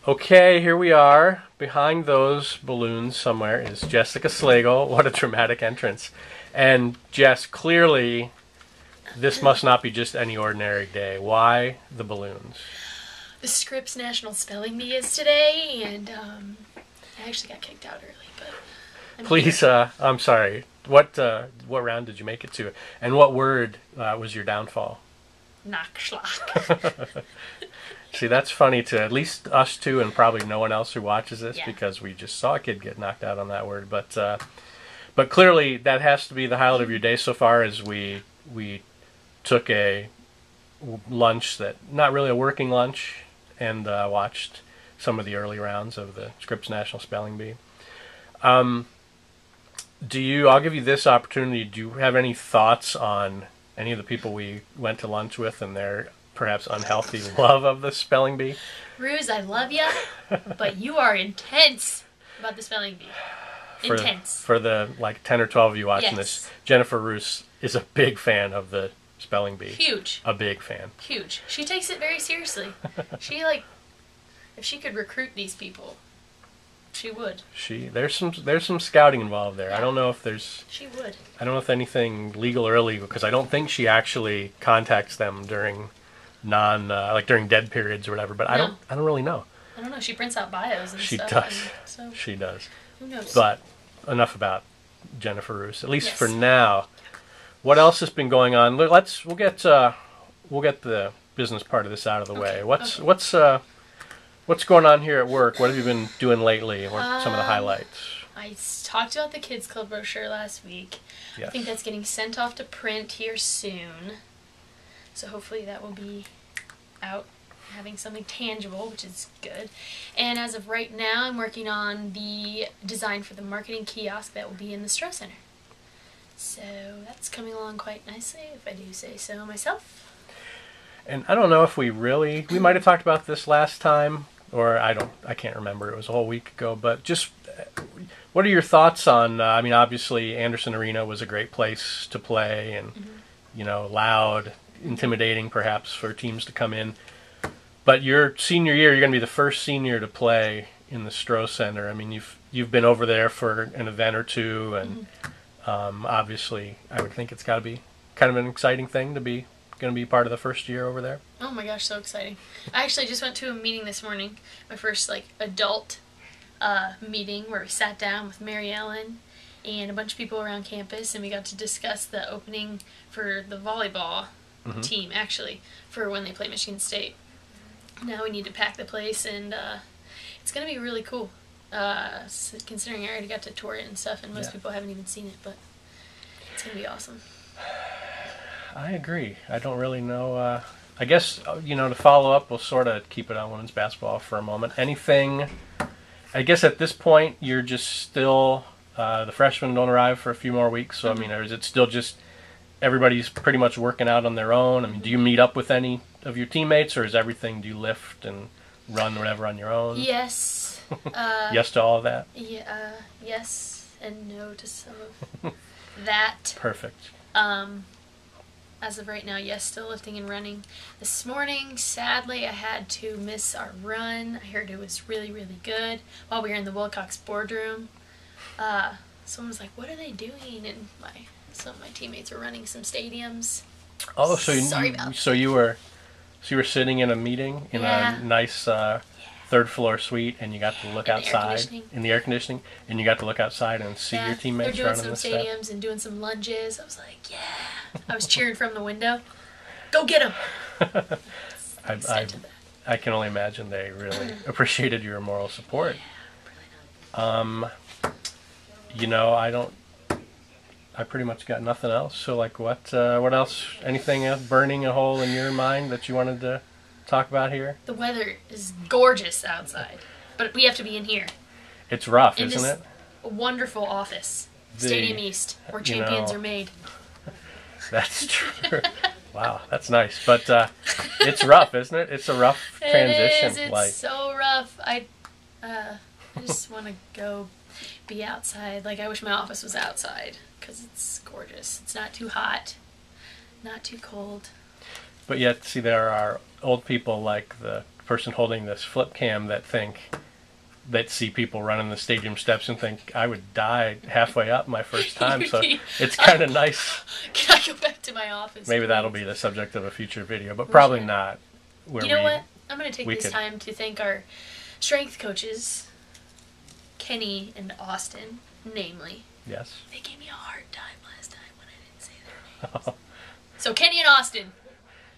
Okay, here we are. Behind those balloons somewhere is Jessica Slagle. What a dramatic entrance. And Jess, clearly this must not be just any ordinary day. Why the balloons? The Scripps National Spelling Bee is today, and I actually got kicked out early, but Please, I'm sorry. What round did you make it to? And what word was your downfall? Nachschlag. See, that's funny to at least us two and probably no one else who watches this, because we just saw a kid get knocked out on that word. But clearly that has to be the highlight of your day so far, as we took a lunch that, not really a working lunch, and watched some of the early rounds of the Scripps National Spelling Bee. I'll give you this opportunity. Do you have any thoughts on any of the people we went to lunch with and their perhaps unhealthy love of the spelling bee? Ruse, I love ya, but you are intense about the spelling bee. Intense. For the 10 or 12 of you watching this, Jennifer Roos is a big fan of the spelling bee. Huge. A big fan. Huge. She takes it very seriously. She if she could recruit these people, she would. There's some scouting involved there. Yeah. I don't know if there's. She would. I don't know if anything legal or illegal, because I don't think she actually contacts them during during dead periods or whatever. But no. I don't really know. I don't know. She prints out bios and stuff. She does. Who knows? But enough about Jennifer Roos, at least for now. What else has been going on? We'll get the business part of this out of the way. What's going on here at work? What have you been doing lately? What are some of the highlights? I talked about the Kids Club brochure last week. Yes. I think that's getting sent off to print here soon. So hopefully that will be out, having something tangible, which is good. And as of right now, I'm working on the design for the marketing kiosk that will be in the Stroh Center. So that's coming along quite nicely, if I do say so myself. And I don't know if we might have talked about this last time, or I can't remember. It was a whole week ago. But just, what are your thoughts on? Obviously Anderson Arena was a great place to play, and loud, intimidating perhaps for teams to come in. But your senior year, you're going to be the first senior to play in the Stroh Center. You've been over there for an event or two, and obviously I would think it's got to be kind of an exciting thing to be going to be part of the first year over there. Oh my gosh, so exciting. I actually just went to a meeting this morning, my first adult meeting, where we sat down with Mary Ellen and a bunch of people around campus, and we got to discuss the opening for the volleyball team, actually, for when they play Michigan State. Now we need to pack the place, and it's going to be really cool, considering I already got to tour it and stuff, and most people haven't even seen it, but it's going to be awesome. I agree. I don't really know. I guess, to follow up, we'll sort of keep it on women's basketball for a moment. Anything, I guess at this point, you're just still, the freshmen don't arrive for a few more weeks, so, or is it still just everybody's pretty much working out on their own? Do you meet up with any of your teammates, or is everything, do you lift and run whatever on your own? Yes. Yes to all of that? Yeah, yes and no to some of that. Perfect. As of right now, yes, still lifting and running. This morning, sadly, I had to miss our run. I heard it was really, really good. While we were in the Wilcox boardroom, someone was like, "What are they doing?" And some of my teammates were running some stadiums. Oh, so you were sitting in a meeting in a nice third floor suite, and you got to look outside in the air conditioning, and you got to look outside and see your teammates running the stuff. They're doing some stadiums and doing some lunges. I was like, yeah. I was cheering from the window. Go get them. I can only imagine they really appreciated your moral support. Yeah, I pretty much got nothing else. So what else? Anything else burning a hole in your mind that you wanted to talk about here? The weather is gorgeous outside, but we have to be in here. It's rough, isn't it? Wonderful office, Stadium East, where champions are made. That's true. Wow, that's nice. But it's rough, isn't it? It's a rough transition. It is. It's so rough. I just want to go be outside. I wish my office was outside, because it's gorgeous. It's not too hot, not too cold. But yet, see, there are old people like the person holding this flip cam that see people running the stadium steps and think I would die halfway up my first time. So it's kind of nice. Can I go back to my office? Maybe that'll be the subject of a future video, but probably not. You know what? I'm going to take this time to thank our strength coaches, Kenny and Austin, namely. Yes. They gave me a hard time last time when I didn't say their names. So Kenny and Austin.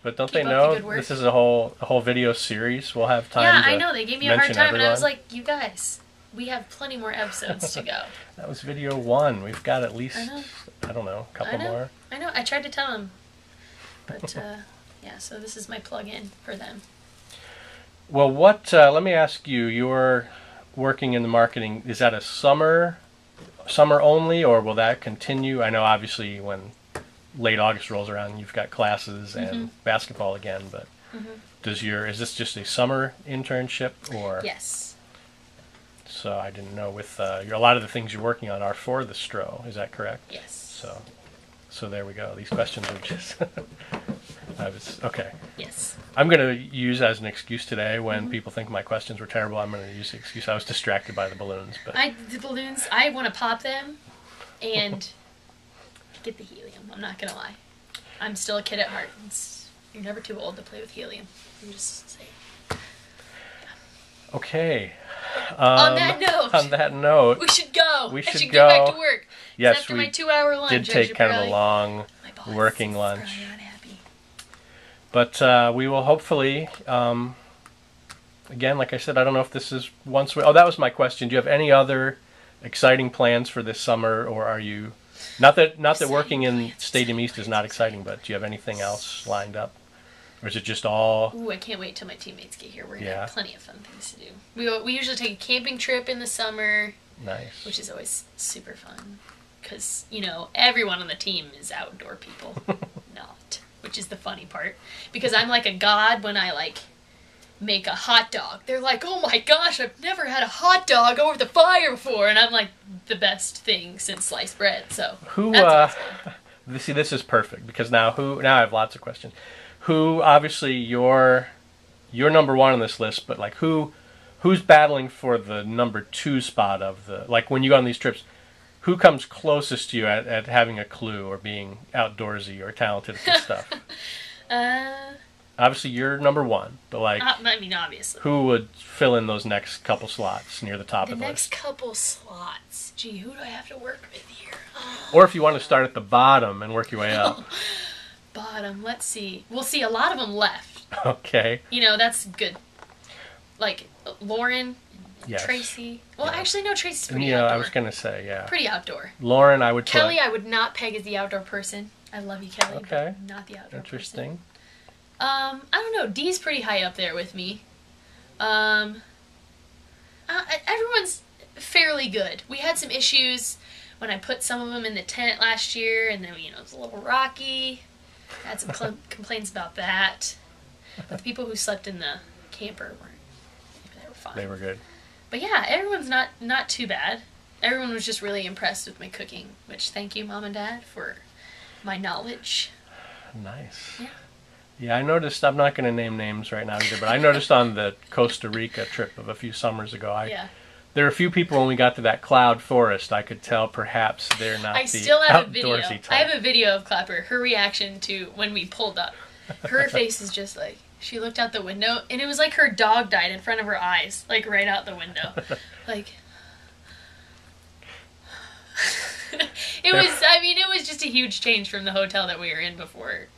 But don't they know this is a whole video series? We'll have time. Yeah, I know. They gave me a hard time, and I was like, "You guys, we have plenty more episodes to go." That was video 1. We've got at least I don't know, a couple more. I know. I tried to tell them, but yeah. So this is my plug-in for them. Well, what? Let me ask you. You're working in the marketing. Is that a summer only, or will that continue? I know, obviously, when late August rolls around, you've got classes and basketball again, but is this just a summer internship, or? Yes. So I didn't know with a lot of the things you're working on are for the STRO, is that correct? Yes. So there we go. These questions are just okay. Yes. I'm going to use as an excuse today when people think my questions were terrible. I'm going to use the excuse I was distracted by the balloons. But the balloons, I want to pop them and get the helium. I'm not going to lie. I'm still a kid at heart. You're never too old to play with helium. I'm just saying. Yeah. Okay. On that note, we should go. I should get back to work. Yes, after my 2-hour lunch, did take kind of a long working lunch. Not happy. But we will hopefully, again, like I said, I don't know if this is that was my question. Do you have any other exciting plans for this summer, or are you not that working in Stadium East is not exciting, but do you have anything else lined up? Or is it just all... Ooh, I can't wait till my teammates get here. We're going to have plenty of fun things to do. We usually take a camping trip in the summer. Nice. Which is always super fun. Because, everyone on the team is outdoor people. Not. Which is the funny part. Because I'm like a god when I, make a hot dog. They're like, oh my gosh, I've never had a hot dog over the fire before. And I'm like, the best thing since sliced bread. So, see, this is perfect. Because now I have lots of questions. Who, obviously, you're number 1 on this list, but who's battling for the number 2 spot of the, when you go on these trips, who comes closest to you at having a clue or being outdoorsy or talented at this stuff? Obviously, you're number 1, but obviously, who would fill in those next couple slots near the top of the list? The next couple slots. Gee, who do I have to work with here? Or if you want to start at the bottom and work your way up. Bottom. Let's see. We'll see. A lot of them left. Okay. That's good. Lauren, yes. Tracy. Well, actually, no. Tracy's pretty outdoor. I was gonna say, yeah. Pretty outdoor. Lauren, I would. Kelly, I would not peg as the outdoor person. I love you, Kelly. Okay. But not the outdoor Interesting. person. I don't know. Dee's pretty high up there with me. Everyone's fairly good. We had some issues when I put some of them in the tent last year, and then it was a little rocky. I had some complaints about that. But the people who slept in the camper they were fine. They were good. But yeah, everyone's not too bad. Everyone was just really impressed with my cooking, which thank you, Mom and Dad, for my knowledge. Nice. Yeah. Yeah, I noticed, I'm not going to name names right now either, but I noticed on the Costa Rica trip of a few summers ago, there were a few people when we got to that cloud forest, I could tell perhaps they're not outdoorsy type. I have a video of Clapper, her reaction to when we pulled up. Her face is just she looked out the window, and it was like her dog died in front of her eyes, right out the window. It was just a huge change from the hotel that we were in before.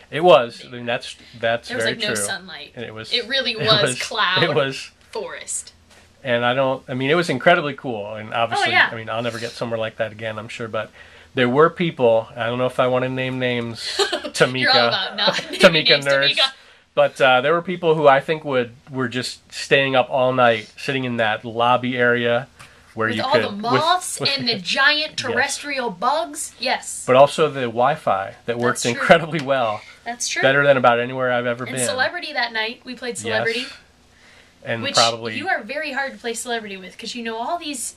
It was. I mean, that's very true. There was no sunlight. And it really was cloud. It was forest. And it was incredibly cool. And obviously, I'll never get somewhere like that again, I'm sure. But there were people, I don't know if I want to name names, Tamika. You're all about not Tamika names, Nurse. Tamika. But there were people who I think were just staying up all night, sitting in that lobby area where with you all could... the moths and the giant terrestrial bugs. Yes. But also the Wi-Fi that worked incredibly well. That's true. Better than about anywhere I've ever been. And Celebrity that night. We played Celebrity. Yes. And which probably... you are very hard to play Celebrity with because you know all these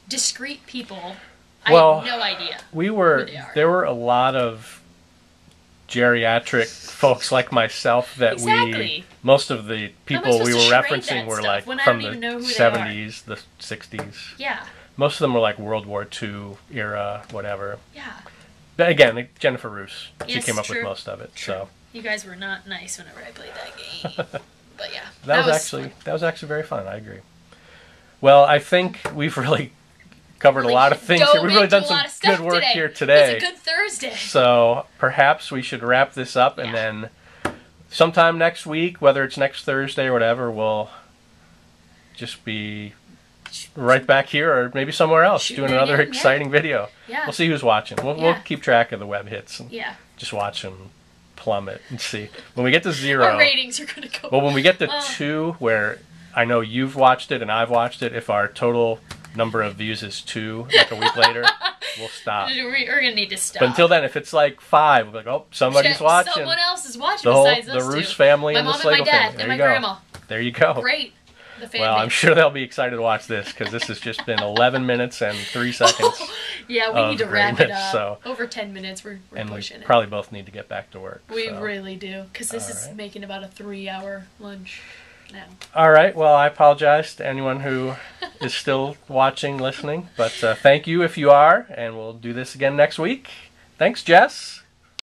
discreet people. Well, I have no idea there were a lot of geriatric folks like myself that most of the people we were referencing were like from the 70s, the 60s. Yeah. Most of them were like World War II era, whatever. Yeah. But again, Jennifer Roos, she came up true. with most of it. True. So you guys were not nice whenever I played that game. But yeah. That was actually very fun. I agree. Well, I think we've really covered a lot of things here. We've really done some good work here today. It's a good Thursday. So perhaps we should wrap this up, and then sometime next week, whether it's next Thursday or whatever, we'll just be right back here or maybe somewhere else doing another exciting video. Yeah. We'll see who's watching. We'll keep track of the web hits and just watch them plummet and see. When we get to 0... Our ratings are going to go... Well, when we get to 2, where I know you've watched it and I've watched it, if our total number of views is 2, like a week later, we'll stop. We're going to need to stop. But until then, if it's like 5, we'll be like, oh, somebody's watching. Someone else is watching besides us the Roos family and the Slagle family. My mom and my dad and my grandma. There you go. Great. Well, I'm sure they'll be excited to watch this because this has just been 11 minutes and 3 seconds. Yeah, we need to wrap it up. So, over 10 minutes, we're pushing it. We probably both need to get back to work. We really do because this is making about a 3-hour lunch now. All right. Well, I apologize to anyone who is still watching, listening. But thank you if you are, and we'll do this again next week. Thanks, Jess.